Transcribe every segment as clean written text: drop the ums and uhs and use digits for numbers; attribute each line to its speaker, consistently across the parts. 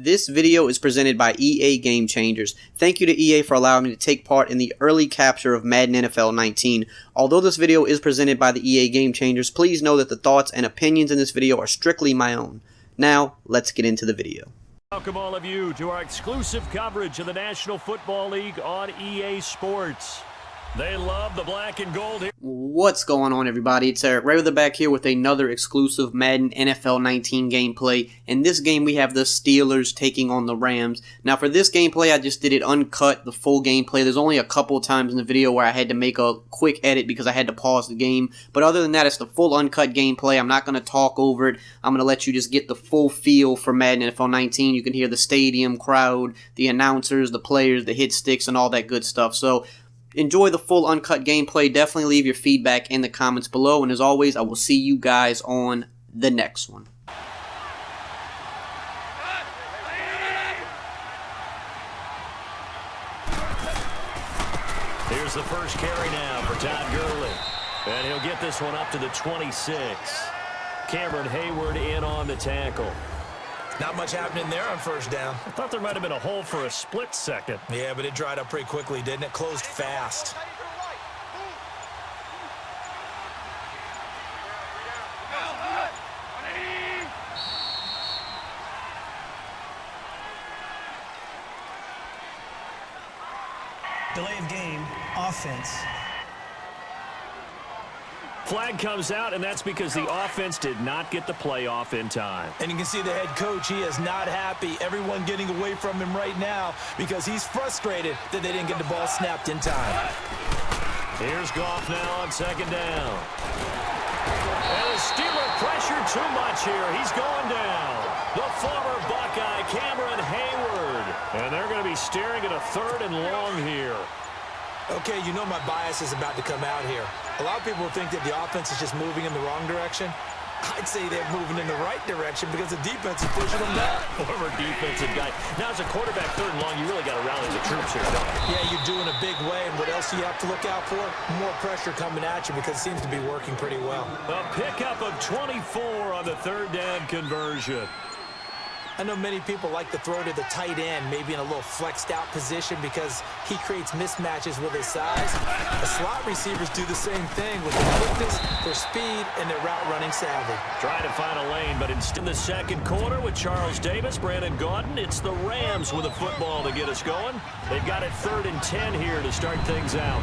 Speaker 1: This video is presented by EA Game Changers. Thank you to EA for allowing me to take part in the early capture of Madden NFL 19. Although this video is presented by the EA Game Changers, please know that the thoughts and opinions in this video are strictly my own. Now, let's get into the video.
Speaker 2: Welcome all of you to our exclusive coverage of the National Football League on EA Sports. They love the black and gold here.
Speaker 1: What's going on, everybody? It's EricRayweather back here with another exclusive Madden NFL 19 gameplay. In this game, we have the Steelers taking on the Rams. Now, for this gameplay, I just did it uncut, the full gameplay. There's only a couple times in the video where I had to make a quick edit because I had to pause the game. But other than that, it's the full uncut gameplay. I'm not going to talk over it. I'm going to let you just get the full feel for Madden NFL 19. You can hear the stadium, crowd, the announcers, the players, the hit sticks, and all that good stuff. So, enjoy the full uncut gameplay. Definitely leave your feedback in the comments below. And as always, I will see you guys on the next one.
Speaker 2: Here's the first carry now for Todd Gurley. And he'll get this one up to the 26. Cameron Hayward in on the tackle.
Speaker 3: Not much happening there on first down.
Speaker 2: I thought there might have been a hole for a split second.
Speaker 3: Yeah, but it dried up pretty quickly, didn't it? Closed fast.
Speaker 4: Delay of game, offense.
Speaker 2: Flag comes out, and that's because the offense did not get the play off in time.
Speaker 3: And you can see the head coach, he is not happy. Everyone getting away from him right now because he's frustrated that they didn't get the ball snapped in time.
Speaker 2: Here's Goff now on second down. And the Steeler pressure too much here. He's going down. The former Buckeye, Cameron Hayward. And they're going to be staring at a third and long here.
Speaker 3: Okay, you know my bias is about to come out here. A lot of people think that the offense is just moving in the wrong direction. I'd say they're moving in the right direction because the defense is pushing them back.
Speaker 2: Former defensive guy. Now, as a quarterback, third and long, you really got to rally the troops here, don't you?
Speaker 3: Yeah, you're doing a big way, and what else do you have to look out for? More pressure coming at you because it seems to be working pretty well.
Speaker 2: A pickup of 24 on the third down conversion.
Speaker 3: I know many people like to throw to the tight end, maybe in a little flexed out position because he creates mismatches with his size. The slot receivers do the same thing with their quickness, their speed, and their route running savvy.
Speaker 2: Trying to find a lane, but instead in the second quarter with Charles Davis, Brandon Gaudin, it's the Rams with a football to get us going. They've got it 3rd and 10 here to start things out.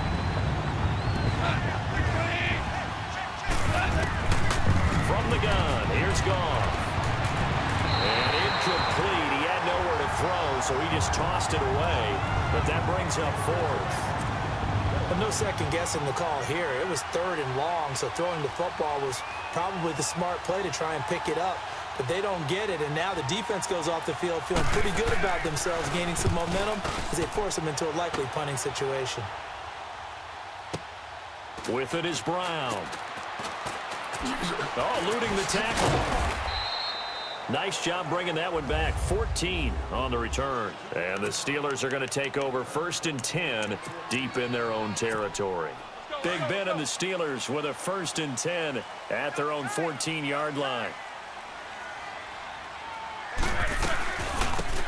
Speaker 2: From the gun, here's Goff. And incomplete. He had nowhere to throw, so he just tossed it away. But that brings up 4th.
Speaker 3: But no second guessing the call here. It was 3rd and long, so throwing the football was probably the smart play to try and pick it up. But they don't get it, and now the defense goes off the field feeling pretty good about themselves, gaining some momentum as they force them into a likely punting situation.
Speaker 2: With it is Brown. Oh, eluding the tackle. Nice job bringing that one back. 14 on the return. And the Steelers are going to take over 1st and 10 deep in their own territory. Big Ben and the Steelers with a 1st and 10 at their own 14-yard line.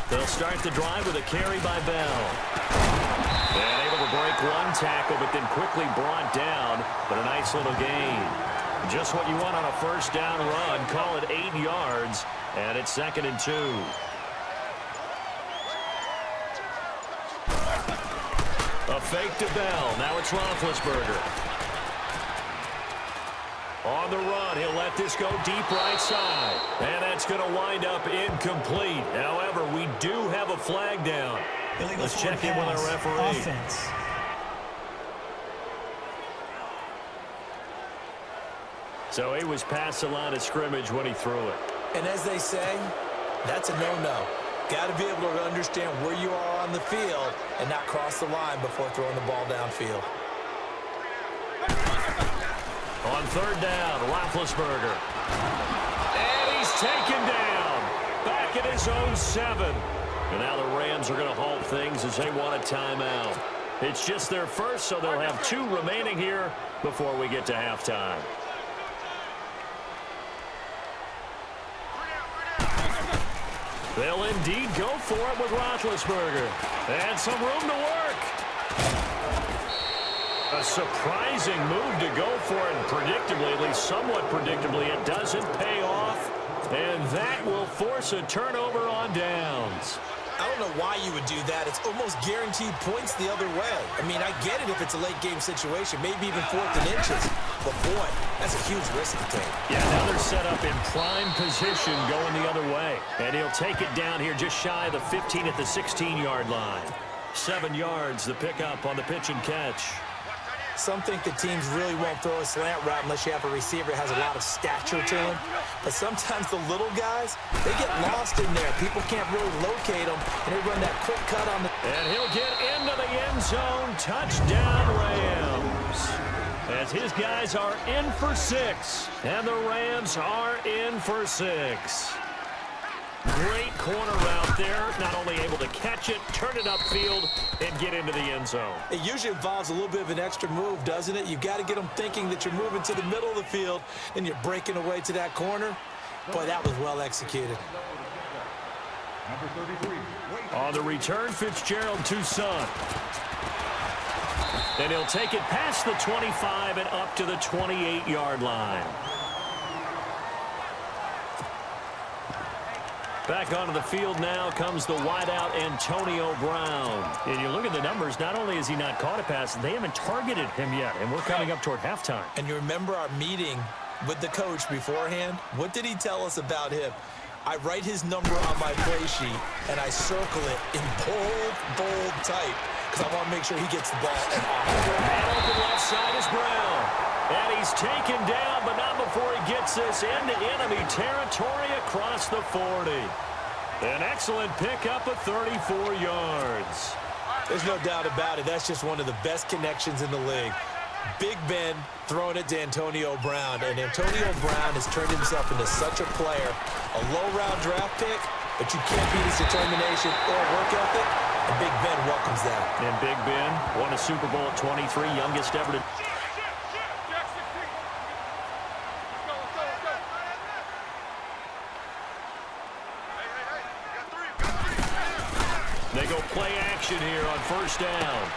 Speaker 2: They'll start the drive with a carry by Bell. And able to break one tackle, but then quickly brought down. But a nice little gain. Just what you want on a 1st down run. Call it 8 yards. And it's 2nd and 2. A fake to Bell. Now it's Roethlisberger. On the run, he'll let this go deep right side. And that's going to wind up incomplete. However, we do have a flag down. Let's check in with our referee.
Speaker 4: Offense.
Speaker 2: So he was past the line of scrimmage when he threw it.
Speaker 3: And as they say, that's a no-no. Got to be able to understand where you are on the field and not cross the line before throwing the ball downfield.
Speaker 2: On 3rd down, Roethlisberger. And he's taken down. Back at his own 7. And now the Rams are going to halt things as they want a timeout. It's just their first, so they'll have 2 remaining here before we get to halftime. They'll indeed go for it with Roethlisberger. And some room to work. A surprising move to go for it. Predictably, at least somewhat predictably, it doesn't pay off. And that will force a turnover on downs.
Speaker 3: I don't know why you would do that. It's almost guaranteed points the other way. I mean, I get it if it's a late game situation, maybe even 4th and inches. But boy, that's a huge risk to take.
Speaker 2: Yeah, now they're set up in prime position going the other way. And he'll take it down here just shy of the 15 at the 16-yard line. 7 yards, the pickup on the pitch and catch.
Speaker 3: Some think the teams really won't throw a slant route unless you have a receiver that has a lot of stature to him. But sometimes the little guys, they get lost in there. People can't really locate them, and they run that quick cut on the...
Speaker 2: And he'll get into the end zone. Touchdown, Rams. As his guys are in for 6, and the Rams are in for 6. Great corner route there. Not only able to catch it, turn it upfield, and get into the end zone.
Speaker 3: It usually involves a little bit of an extra move, doesn't it? You've got to get them thinking that you're moving to the middle of the field, and you're breaking away to that corner. Boy, that was well executed.
Speaker 2: On the return, Fitzgerald to Son. And he'll take it past the 25 and up to the 28-yard line. Back onto the field now comes the wideout Antonio Brown. And you look at the numbers, not only has he not caught a pass, they haven't targeted him yet, and we're coming up toward halftime.
Speaker 3: And you remember our meeting with the coach beforehand? What did he tell us about him? I write his number on my play sheet, and I circle it in bold type, because I want to make sure he gets the ball and off.
Speaker 2: Man open left side is Brown. And he's taken down, but not before he gets this into enemy territory across the 40. An excellent pickup of 34 yards.
Speaker 3: There's no doubt about it. That's just one of the best connections in the league. Big Ben throwing it to Antonio Brown. And Antonio Brown has turned himself into such a player. A low-round draft pick, but you can't beat his determination or work ethic. And Big Ben welcomes that.
Speaker 2: And Big Ben won a Super Bowl at 23, youngest ever to... They go play action here on first down.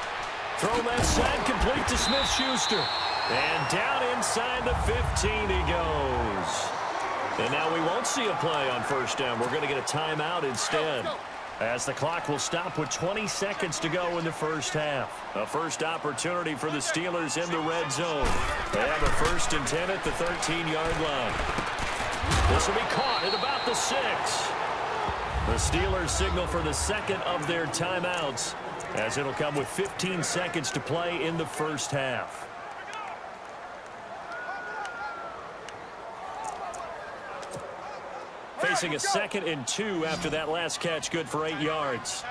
Speaker 2: Throw left side, complete to Smith-Schuster. And down inside the 15 he goes. And now we won't see a play on first down. We're going to get a timeout instead, as the clock will stop with 20 seconds to go in the first half. A first opportunity for the Steelers in the red zone. They have a 1st and 10 at the 13-yard line. This will be caught at about the 6. The Steelers signal for the second of their timeouts, as it'll come with 15 seconds to play in the first half. Facing a 2nd and 2 after that last catch, good for 8 yards.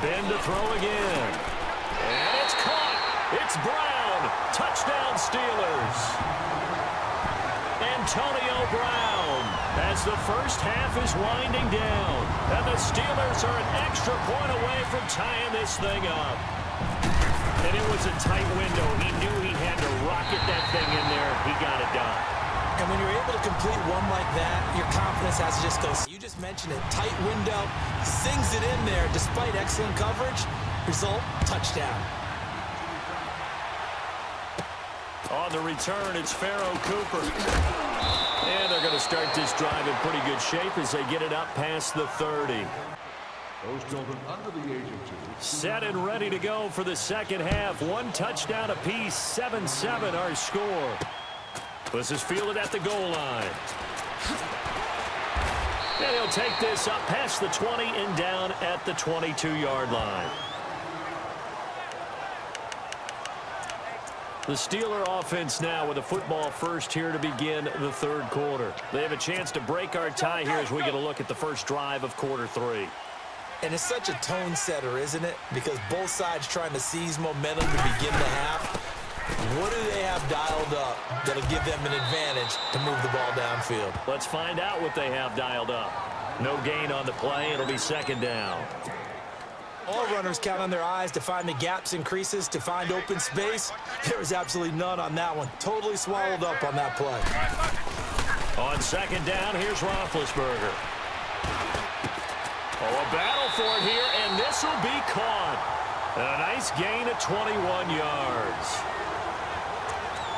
Speaker 2: Ben to throw again. And it's caught. It's Brown. Touchdown Steelers. Antonio Brown, as the first half is winding down, and the Steelers are an extra point away from tying this thing up. And it was a tight window. He knew he had to rocket that thing in there. He got it done.
Speaker 3: And when you're able to complete one like that, your confidence has to just go. You just mentioned it, tight window, sings it in there despite excellent coverage. Result, touchdown.
Speaker 2: On the return, it's Pharaoh Cooper. And they're going to start this drive in pretty good shape as they get it up past the 30.
Speaker 5: Those children under the age of 2.
Speaker 2: Set and ready to go for the second half. 1 touchdown apiece, 7-7 our score. This is fielded at the goal line. And he'll take this up past the 20 and down at the 22-yard line. The Steeler offense now with a football first here to begin the third quarter. They have a chance to break our tie here as we get a look at the first drive of quarter 3.
Speaker 3: And it's such a tone setter, isn't it? Because both sides trying to seize momentum to begin the half. What do they have dialed up that'll give them an advantage to move the ball downfield?
Speaker 2: Let's find out what they have dialed up. No gain on the play. It'll be second down.
Speaker 3: All runners count on their eyes to find the gaps and creases, to find open space. There was absolutely none on that one. Totally swallowed up on that play.
Speaker 2: On second down, here's Roethlisberger. Oh, a battle for it here, and this will be caught. A nice gain of 21 yards.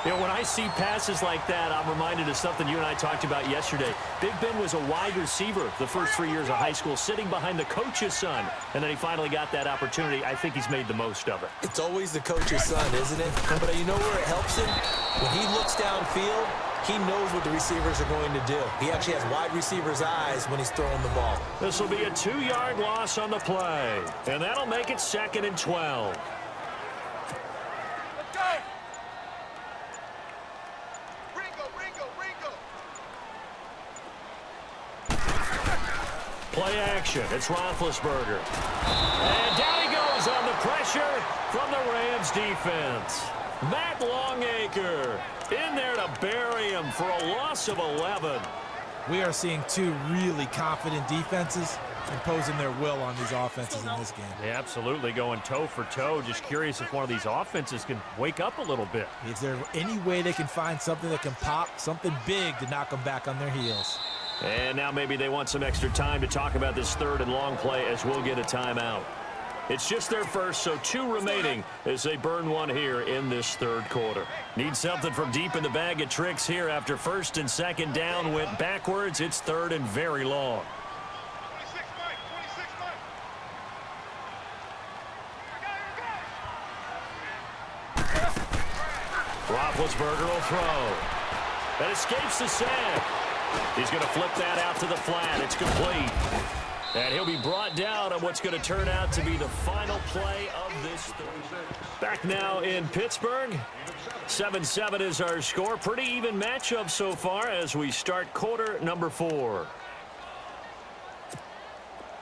Speaker 2: You know, when I see passes like that, I'm reminded of something you and I talked about yesterday. Big Ben was a wide receiver the first 3 years of high school, sitting behind the coach's son. And then he finally got that opportunity. I think he's made the most of it.
Speaker 3: It's always the coach's son, isn't it? But you know where it helps him? When he looks downfield, he knows what the receivers are going to do. He actually has wide receivers' eyes when he's throwing the ball.
Speaker 2: This will be a 2-yard loss on the play. And that'll make it 2nd and 12. Play action. It's Roethlisberger. And down he goes on the pressure from the Rams defense. Matt Longacre in there to bury him for a loss of 11.
Speaker 6: We are seeing two really confident defenses imposing their will on these offenses in this game.
Speaker 2: Yeah, absolutely, going toe for toe. Just curious if one of these offenses can wake up a little bit.
Speaker 6: Is there any way they can find something that can pop, something big to knock them back on their heels?
Speaker 2: And now maybe they want some extra time to talk about this 3rd and long play as we'll get a timeout. It's just their first, so 2 remaining as they burn one here in this 3rd quarter. Need something from deep in the bag of tricks here after 1st and 2nd down went backwards. It's 3rd and very long. Roethlisberger will throw. That escapes the sack. He's going to flip that out to the flat. It's complete. And he'll be brought down on what's going to turn out to be the final play of this Thursday. Back now in Pittsburgh. 7-7 is our score. Pretty even matchup so far as we start quarter number 4.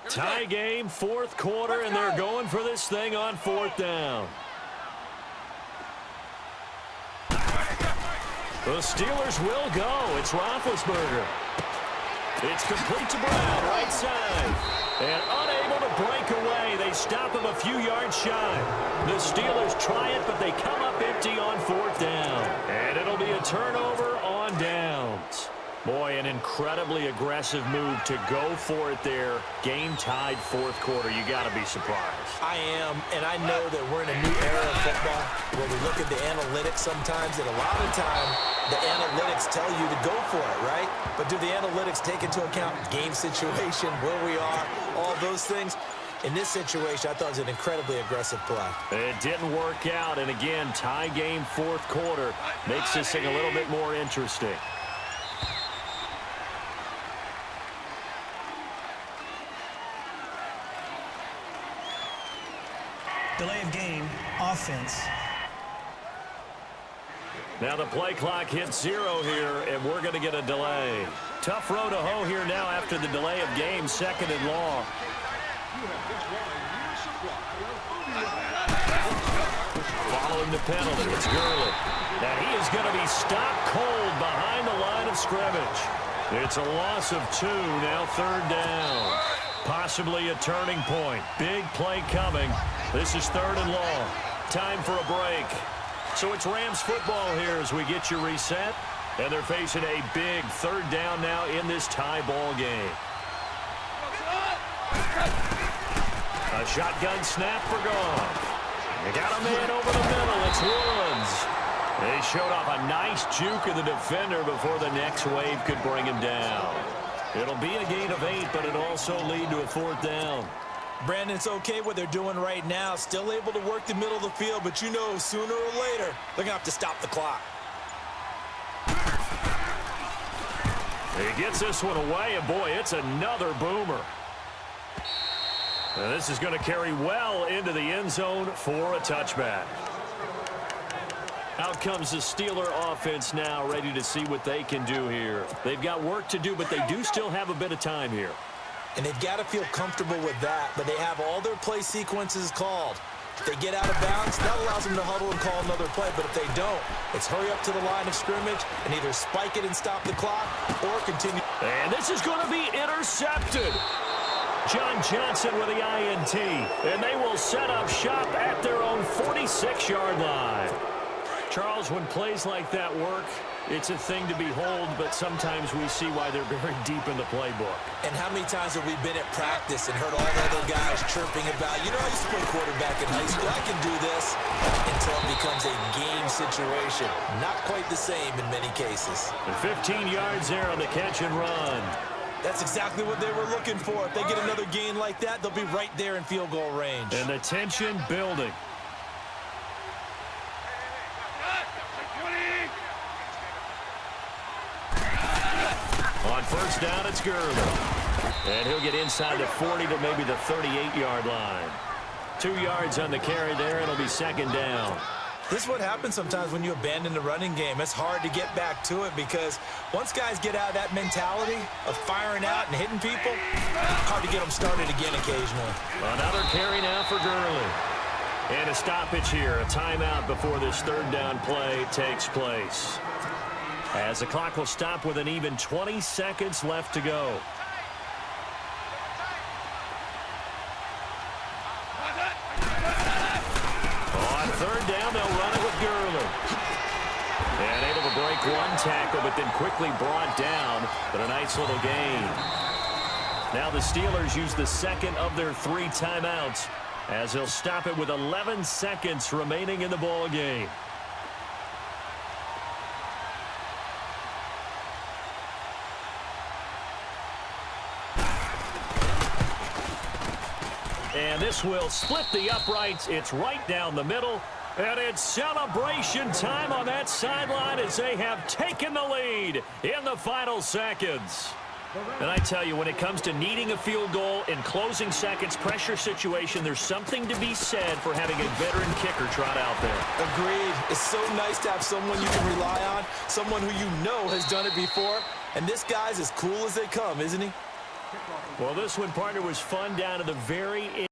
Speaker 2: Tie game, 4th quarter, and they're going for this thing on 4th down. The Steelers will go. It's Roethlisberger. It's complete to Brown, right side. And unable to break away. They stop him a few yards shy. The Steelers try it, but they come up empty on 4th down. And it'll be a turnover on downs. Boy, an incredibly aggressive move to go for it there. Game tied 4th quarter. You got to be surprised.
Speaker 3: I am, and I know that we're in a new era of football where we look at the analytics sometimes, and a lot of time the analytics tell you to go for it, right? But do the analytics take into account game situation, where we are, all those things? In this situation, I thought it was an incredibly aggressive play.
Speaker 2: It didn't work out, and again, tie game 4th quarter makes this thing a little bit more interesting.
Speaker 4: Delay of game, offense.
Speaker 2: Now the play clock hits 0 here, and we're going to get a delay. Tough row to hoe here now after the delay of game, 2nd and long. Following the penalty, it's Gurley. Now he is going to be stopped cold behind the line of scrimmage. It's a loss of 2, now 3rd down. Possibly a turning point. Big play coming. This is 3rd and long. Time for a break. So it's Rams football here as we get you reset. And they're facing a big 3rd down now in this tie ball game. A shotgun snap for Goff. They got a man over the middle. It's Woods. They showed off a nice juke of the defender before the next wave could bring him down. It'll be a gain of 8, but it'll also lead to a 4th down.
Speaker 3: Brandon, it's okay what they're doing right now. Still able to work the middle of the field, but you know sooner or later they're going to have to stop the clock.
Speaker 2: He gets this one away, and boy, it's another boomer. And this is going to carry well into the end zone for a touchback. Out comes the Steeler offense now, ready to see what they can do here. They've got work to do, but they do still have a bit of time here.
Speaker 3: And they've got to feel comfortable with that, but they have all their play sequences called. If they get out of bounds, that allows them to huddle and call another play, but if they don't, it's hurry up to the line of scrimmage and either spike it and stop the clock or continue.
Speaker 2: And this is going to be intercepted. John Johnson with the INT, and they will set up shop at their own 46-yard line. Charles, when plays like that work, it's a thing to behold, but sometimes we see why they're very deep in the playbook.
Speaker 3: And how many times have we been at practice and heard all the other guys chirping about, you know, I used to play quarterback in high school, I can do this, until it becomes a game situation. Not quite the same in many cases.
Speaker 2: And 15 yards there on the catch and run.
Speaker 3: That's exactly what they were looking for. If they get another gain like that, they'll be right there in field goal range.
Speaker 2: And the tension building. On first down, it's Gurley. And he'll get inside the 40 to maybe the 38-yard line. 2 yards on the carry there. It'll be second down.
Speaker 3: This is what happens sometimes when you abandon the running game. It's hard to get back to it because once guys get out of that mentality of firing out and hitting people, hard to get them started again occasionally.
Speaker 2: Another carry now for Gurley. And a stoppage here, a timeout before this third down play takes place. As the clock will stop with an even 20 seconds left to go. On third down, they'll run it with Gurley. And able to break one tackle, but then quickly brought down. But a nice little gain. Now the Steelers use the second of their 3 timeouts as they'll stop it with 11 seconds remaining in the ball game. And this will split the uprights. It's right down the middle. And it's celebration time on that sideline as they have taken the lead in the final seconds. And I tell you, when it comes to needing a field goal in closing seconds, pressure situation, there's something to be said for having a veteran kicker trot out there.
Speaker 3: Agreed. It's so nice to have someone you can rely on, someone who you know has done it before. And this guy's as cool as they come, isn't he?
Speaker 2: Well, this one, partner, was fun down to the very end.